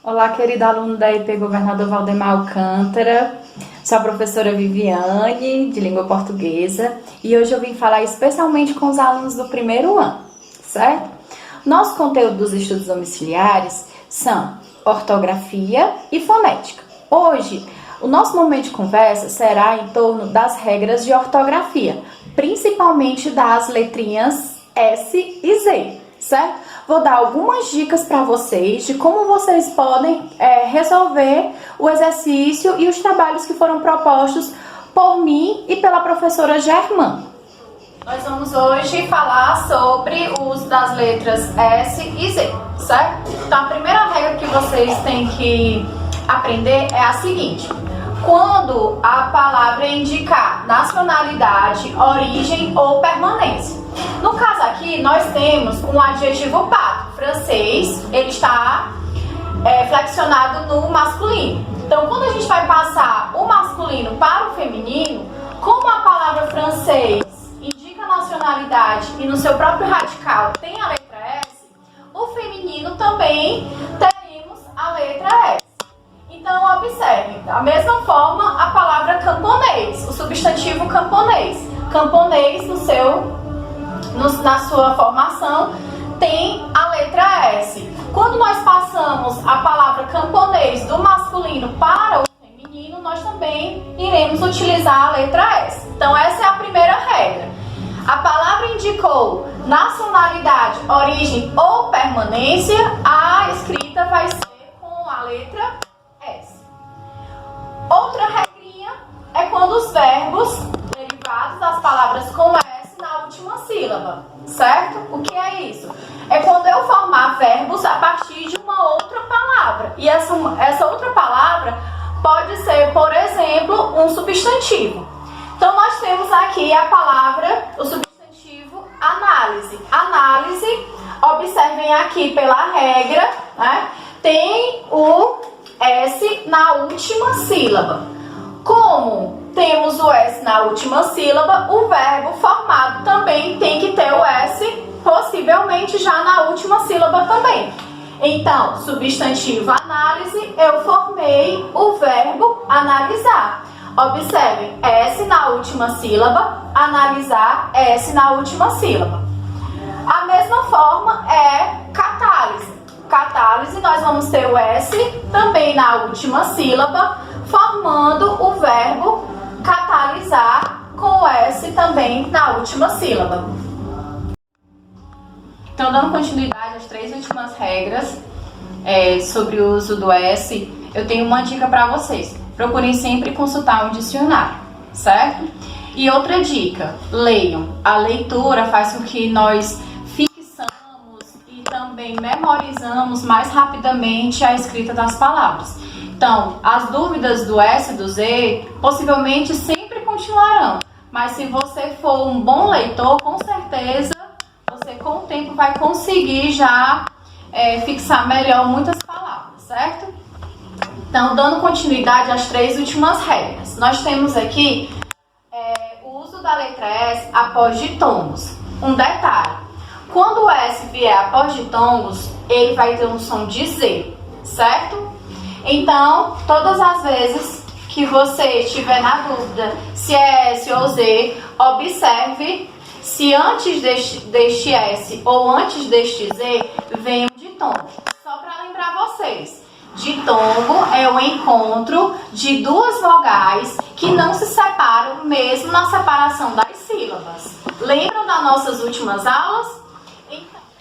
Olá, querido aluno da IP Governador Valdemar Alcântara, sou a professora Viviane, de língua portuguesa, e hoje eu vim falar especialmente com os alunos do primeiro ano, certo? Nosso conteúdo dos estudos domiciliares são ortografia e fonética. Hoje, o nosso momento de conversa será em torno das regras de ortografia, principalmente das letrinhas S e Z, certo? Vou dar algumas dicas para vocês de como vocês podem resolver o exercício e os trabalhos que foram propostos por mim e pela professora Germã. Nós vamos hoje falar sobre o uso das letras S e Z, certo? Então, a primeira regra que vocês têm que aprender é a seguinte: quando a palavra indicar nacionalidade, origem ou permanência. No caso aqui, nós temos um adjetivo pato, francês, ele está flexionado no masculino. Então, quando a gente vai passar o masculino para o feminino, como a palavra francês indica nacionalidade e no seu próprio radical tem a letra S, o feminino também teremos a letra S. Então, observe, da mesma forma, a palavra camponês, o substantivo camponês. Camponês, na sua formação, tem a letra S. Quando nós passamos a palavra camponês do masculino para o feminino, nós também iremos utilizar a letra S. Então, essa é a primeira regra. A palavra indicou nacionalidade, origem ou permanência, a escrita vai ser com a letra S. Outra regrinha é quando os verbos derivados das palavras com S na última sílaba, certo? O que é isso? É quando eu formar verbos a partir de uma outra palavra. E essa outra palavra pode ser, por exemplo, um substantivo. Então, nós temos aqui a palavra, o substantivo análise. Análise, observem aqui pela regra, né? Tem o S na última sílaba. Como temos o S na última sílaba, o verbo formado também tem que ter o S, possivelmente já na última sílaba também. Então, substantivo análise, eu formei o verbo analisar. Observem, S na última sílaba, analisar, S na última sílaba. A mesma forma é catálise. Catálise, nós vamos ter o S também na última sílaba, formando o verbo catalisar com o S também na última sílaba. Então, dando continuidade às três últimas regras sobre o uso do S, eu tenho uma dica para vocês. Procurem sempre consultar um dicionário, certo? E outra dica, leiam. A leitura faz com que nós também memorizamos mais rapidamente a escrita das palavras. Então, as dúvidas do S e do Z possivelmente sempre continuarão, mas se você for um bom leitor, com certeza você com o tempo vai conseguir já fixar melhor muitas palavras, certo? Então, dando continuidade às três últimas regras, nós temos aqui o uso da letra S após ditongos. Um detalhe: quando o S vier após ditongos, ele vai ter um som de Z, certo? Então, todas as vezes que você estiver na dúvida se é S ou Z, observe se antes deste S ou antes deste Z vem um ditongo. Só para lembrar vocês, ditongo é o encontro de duas vogais que não se separam mesmo na separação das sílabas. Lembram das nossas últimas aulas?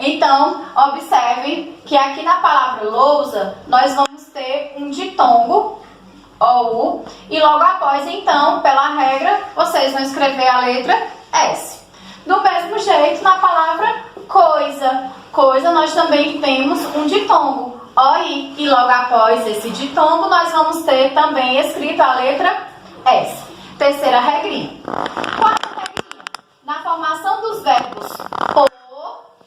Então, observem que aqui na palavra lousa, nós vamos ter um ditongo, ou, e logo após, então, pela regra, vocês vão escrever a letra S. Do mesmo jeito, na palavra coisa. Coisa, nós também temos um ditongo, OI, e logo após esse ditongo, nós vamos ter também escrito a letra S. Terceira regrinha. Quarta regrinha. Na formação dos verbos por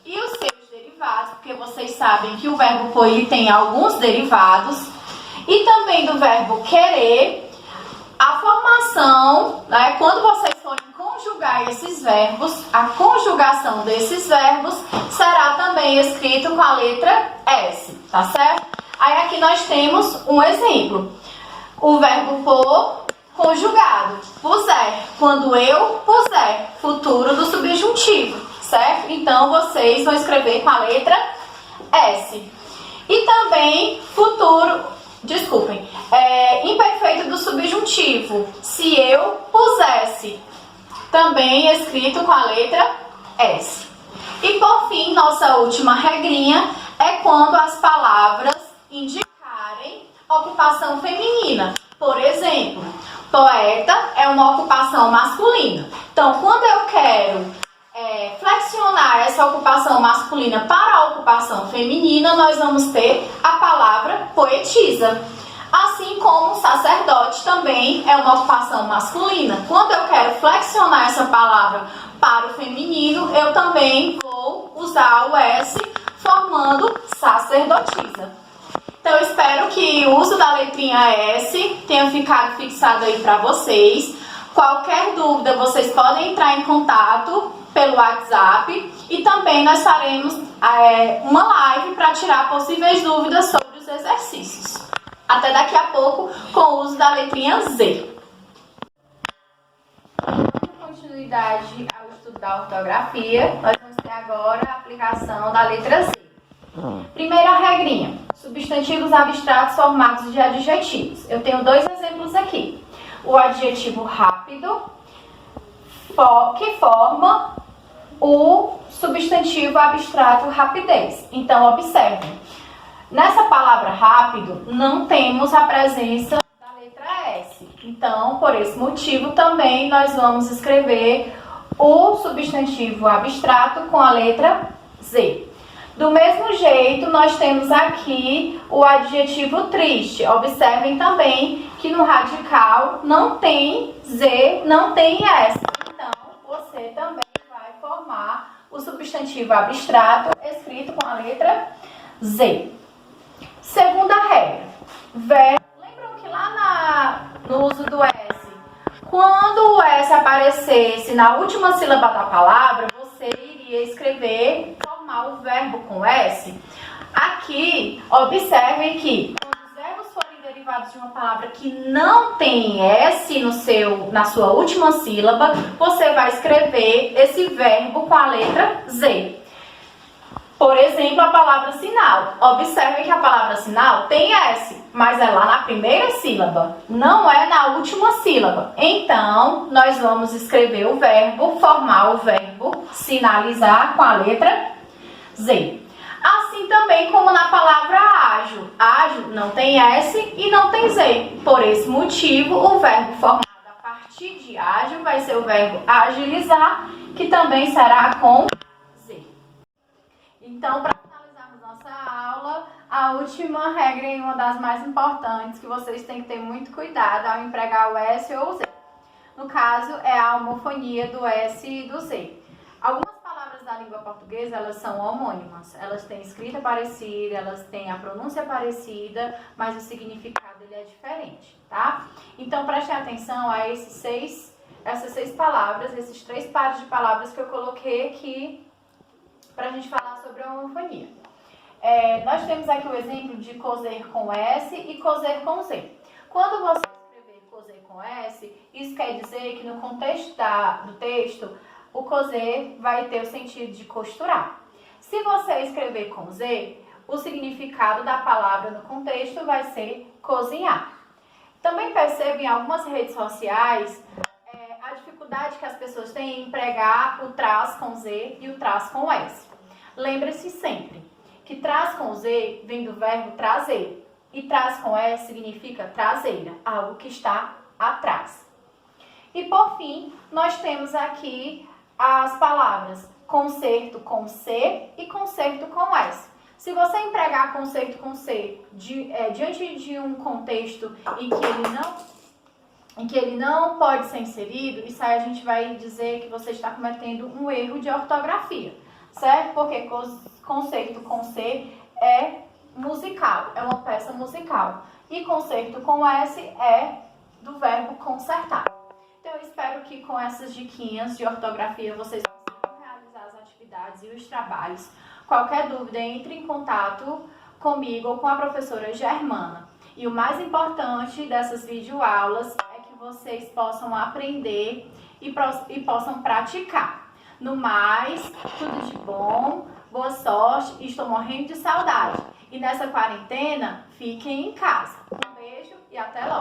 e os seus derivados, porque vocês sabem que o verbo por ele tem alguns derivados, e também do verbo querer, a formação, né, quando vocês forem conjugar esses verbos, a conjugação desses verbos será também escrito com a letra S, tá certo? Aí aqui nós temos um exemplo. O verbo pôr conjugado. Puser. Quando eu puser. Futuro do subjuntivo, certo? Então, vocês vão escrever com a letra S. E também futuro, desculpem, imperfeito do subjuntivo. Se eu pusesse. Também escrito com a letra S. E por fim, nossa última regrinha é quando as palavras indicarem ocupação feminina. Por exemplo, poeta é uma ocupação masculina. Então, quando eu quero flexionar essa ocupação masculina para a ocupação feminina, nós vamos ter a palavra poetisa. Assim como sacerdote também é uma ocupação masculina. Quando eu quero flexionar essa palavra para o feminino, eu também vou usar o S, formando sacerdotisa. Então, eu espero que o uso da letrinha S tenha ficado fixado aí para vocês. Qualquer dúvida, vocês podem entrar em contato pelo WhatsApp. E também nós faremos uma live para tirar possíveis dúvidas sobre os exercícios. Até daqui a pouco com o uso da letrinha Z. Dando continuidade ao estudo da ortografia, nós vamos ter agora a aplicação da letra Z. Primeira regrinha, substantivos abstratos formados de adjetivos. Eu tenho dois exemplos aqui. O adjetivo rápido, que forma o substantivo abstrato rapidez. Então, observem. Nessa palavra rápido, não temos a presença da letra S. Então, por esse motivo, também nós vamos escrever o substantivo abstrato com a letra Z. Do mesmo jeito, nós temos aqui o adjetivo triste. Observem também que no radical não tem Z, não tem S. Então, você também vai formar o substantivo abstrato escrito com a letra Z. Segunda regra, lembram que lá no uso do S, quando o S aparecesse na última sílaba da palavra, você iria escrever, formar o verbo com S? Aqui, observem que quando os verbos forem derivados de uma palavra que não tem S na sua última sílaba, você vai escrever esse verbo com a letra Z. Por exemplo, a palavra sinal. Observe que a palavra sinal tem S, mas é lá na primeira sílaba, não é na última sílaba. Então, nós vamos escrever o verbo, formar o verbo, sinalizar com a letra Z. Assim também como na palavra ágil. Ágil não tem S e não tem Z. Por esse motivo, o verbo formado a partir de ágil vai ser o verbo agilizar, que também será com Z. Então, para finalizarmos nossa aula, a última regra e uma das mais importantes que vocês têm que ter muito cuidado ao empregar o S ou o Z. No caso, é a homofonia do S e do Z. Algumas palavras da língua portuguesa, elas são homônimas. Elas têm escrita parecida, elas têm a pronúncia parecida, mas o significado ele é diferente, tá? Então, prestem atenção a essas seis palavras, esses três pares de palavras que eu coloquei aqui para a gente falar sobre a homofonia. Nós temos aqui o exemplo de cozer com S e cozer com Z. Quando você escrever cozer com S, isso quer dizer que no contexto do texto, o cozer vai ter o sentido de costurar. Se você escrever com Z, o significado da palavra no contexto vai ser cozinhar. Também percebo em algumas redes sociais a dificuldade que as pessoas têm em empregar o traz com Z e o traz com S. Lembre-se sempre que traz com Z vem do verbo trazer e traz com S significa traseira, algo que está atrás. E por fim, nós temos aqui as palavras concerto com C e concerto com S. Se você empregar concerto com C diante de um contexto em que ele não pode ser inserido, isso aí a gente vai dizer que você está cometendo um erro de ortografia, certo? Porque concerto com C é musical, é uma peça musical. E concerto com S é do verbo consertar. Então, eu espero que com essas diquinhas de ortografia vocês consigam realizar as atividades e os trabalhos. Qualquer dúvida, entre em contato comigo ou com a professora Germana. E o mais importante dessas videoaulas é que vocês possam aprender e possam praticar. No mais, tudo de bom, boa sorte e estou morrendo de saudade. E nessa quarentena, fiquem em casa. Um beijo e até logo!